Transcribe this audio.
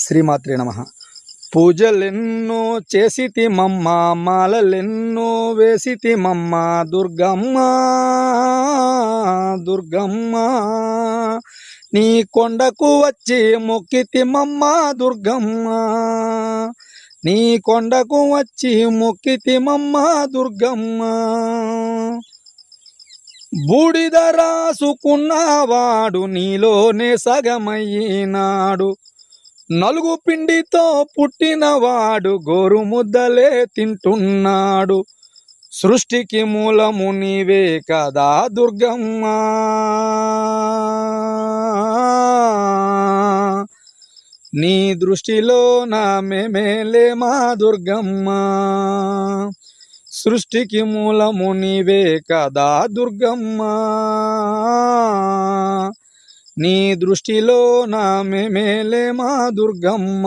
శ్రీమాత్రే నమః. పూజలెన్నో చేసితిమమ్మ, మాలలెన్నో వేసితిమమ్మ దుర్గమ్మ దుర్గమ్మ. నీ కొండకు వచ్చి మొక్కితిమమ్మ దుర్గమ్మ, నీ కొండకు వచ్చి మొక్కితిమమ్మ దుర్గమ్మ. బూడిద రాసుకున్నవాడు నీలోనే సగమయ్యినాడు, నలుగు పిండితో పుట్టినవాడు గోరు ముద్దలే తింటున్నాడు. సృష్టికి మూలము నీవే కదా దుర్గమ్మ, నీ దృష్టిలో నా మేమేలే మా దుర్గమ్మ. సృష్టికి మూలము నీవే కదా దుర్గమ్మ, నీ దృష్టిలో నా మేమేలే మా దుర్గమ్మ.